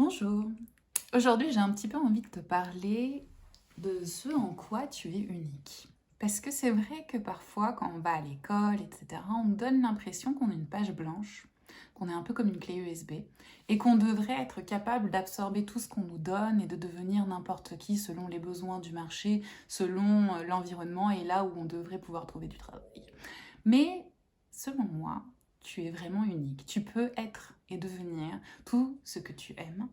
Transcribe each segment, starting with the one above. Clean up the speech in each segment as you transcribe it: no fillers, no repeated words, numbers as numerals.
Bonjour. Aujourd'hui, j'ai un petit peu envie de te parler de ce en quoi tu es unique. Parce que c'est vrai que parfois, quand on va à l'école, etc., on donne l'impression qu'on est une page blanche, qu'on est un peu comme une clé USB, et qu'on devrait être capable d'absorber tout ce qu'on nous donne et de devenir n'importe qui selon les besoins du marché, selon l'environnement et là où on devrait pouvoir trouver du travail. Mais selon moi, tu es vraiment unique. Tu peux être et devenir tout ce que tu aimes,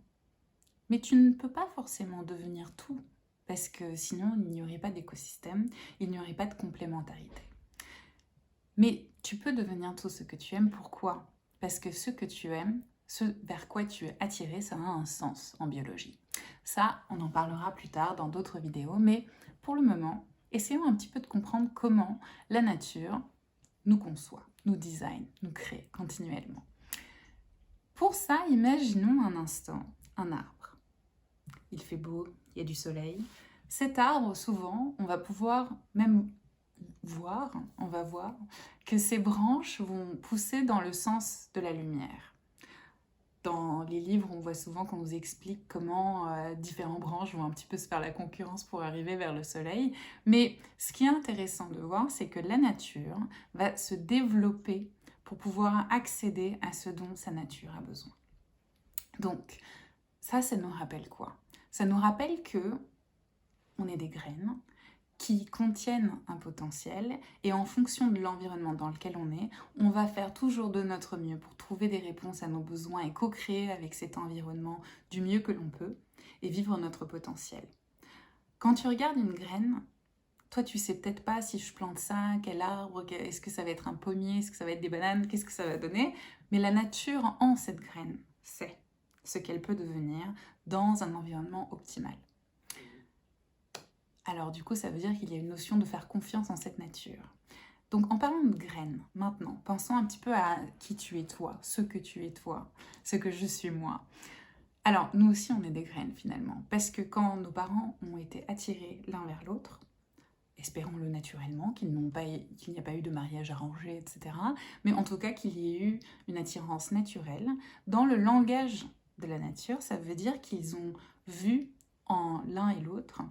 mais tu ne peux pas forcément devenir tout, parce que sinon il n'y aurait pas d'écosystème, il n'y aurait pas de complémentarité. Mais tu peux devenir tout ce que tu aimes, pourquoi? Parce que ce que tu aimes, ce vers quoi tu es attiré, ça a un sens en biologie. Ça, on en parlera plus tard dans d'autres vidéos, mais pour le moment, essayons un petit peu de comprendre comment la nature nous conçoit, nous design, nous crée continuellement. Pour ça, imaginons un instant un arbre. Il fait beau, il y a du soleil. Cet arbre, souvent, on va pouvoir même on va voir que ses branches vont pousser dans le sens de la lumière. Dans les livres, on voit souvent qu'on nous explique comment différentes branches vont un petit peu se faire la concurrence pour arriver vers le soleil. Mais ce qui est intéressant de voir, c'est que la nature va se développer pour pouvoir accéder à ce dont sa nature a besoin. Donc, ça nous rappelle quoi? Ça nous rappelle que on est des graines qui contiennent un potentiel et en fonction de l'environnement dans lequel on va faire toujours de notre mieux pour trouver des réponses à nos besoins et co-créer avec cet environnement du mieux que l'on peut et vivre notre potentiel. Quand tu regardes une graine, toi tu sais peut-être pas si je plante ça, quel arbre, est-ce que ça va être un pommier, est-ce que ça va être des bananes, qu'est-ce que ça va donner, mais la nature en cette graine sait ce qu'elle peut devenir dans un environnement optimal. Alors du coup, ça veut dire qu'il y a une notion de faire confiance en cette nature. Donc en parlant de graines, maintenant, pensons un petit peu à qui tu es toi, ce que tu es toi, ce que je suis moi. Alors nous aussi, on est des graines finalement, parce que quand nos parents ont été attirés l'un vers l'autre, espérons-le naturellement, qu'il n'y a pas eu de mariage arrangé, etc., mais en tout cas qu'il y ait eu une attirance naturelle, dans le langage de la nature, ça veut dire qu'ils ont vu en l'un et l'autre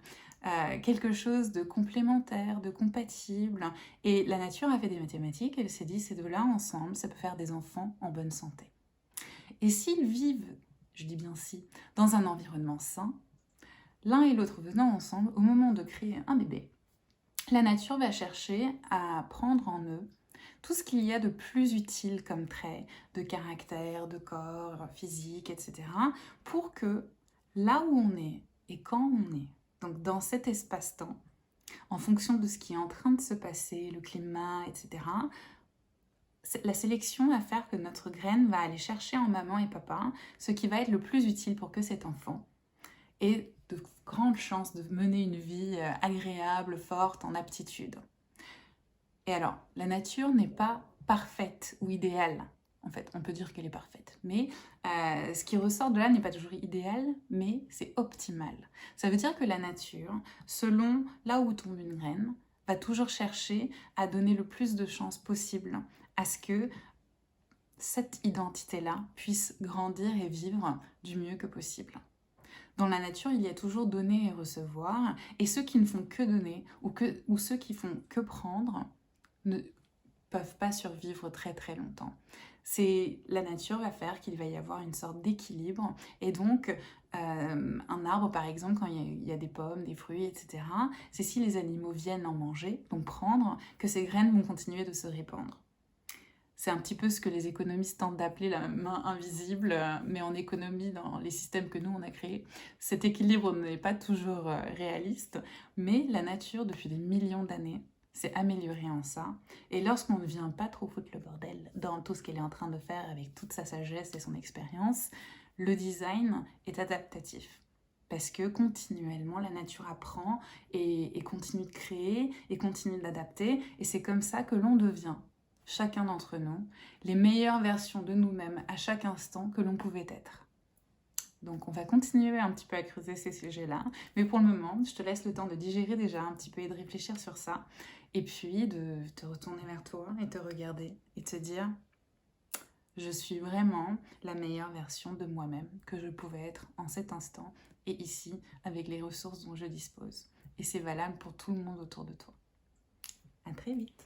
quelque chose de complémentaire, de compatible. Et la nature a fait des mathématiques, elle s'est dit, ces deux-là ensemble, ça peut faire des enfants en bonne santé. Et s'ils vivent, je dis bien si, dans un environnement sain, l'un et l'autre venant ensemble, au moment de créer un bébé, la nature va chercher à prendre en eux tout ce qu'il y a de plus utile comme trait, de caractère, de corps, physique, etc., pour que là où on est et quand on est, donc dans cet espace-temps, en fonction de ce qui est en train de se passer, le climat, etc., la sélection va faire que notre graine va aller chercher en maman et papa ce qui va être le plus utile pour que cet enfant ait de grandes chances de mener une vie agréable, forte, en aptitude. Et alors, la nature n'est pas parfaite ou idéale. En fait, on peut dire qu'elle est parfaite. Mais ce qui ressort de là n'est pas toujours idéal, mais c'est optimal. Ça veut dire que la nature, selon là où tombe une graine, va toujours chercher à donner le plus de chances possible à ce que cette identité-là puisse grandir et vivre du mieux que possible. Dans la nature, il y a toujours donner et recevoir, et ceux qui ne font que donner ou ceux qui font que prendre ne peuvent pas survivre très très longtemps. La nature va faire qu'il va y avoir une sorte d'équilibre, et donc un arbre par exemple, quand il y a des pommes, des fruits, etc., c'est si les animaux viennent en manger, donc prendre, que ces graines vont continuer de se répandre. C'est un petit peu ce que les économistes tentent d'appeler la main invisible, mais en économie, dans les systèmes que nous, on a créés, cet équilibre n'est pas toujours réaliste, mais la nature, depuis des millions d'années, s'est améliorée en ça. Et lorsqu'on ne vient pas trop foutre le bordel dans tout ce qu'elle est en train de faire avec toute sa sagesse et son expérience, le design est adaptatif. Parce que continuellement, la nature apprend et continue de créer et continue d'adapter. Et c'est comme ça que l'on devient, chacun d'entre nous, les meilleures versions de nous-mêmes à chaque instant que l'on pouvait être. Donc on va continuer un petit peu à creuser ces sujets-là, mais pour le moment, je te laisse le temps de digérer déjà un petit peu et de réfléchir sur ça, et puis de te retourner vers toi et te regarder et te dire Je suis vraiment la meilleure version de moi-même que je pouvais être en cet instant et ici avec les ressources dont je dispose. Et c'est valable pour tout le monde autour de toi. À très vite.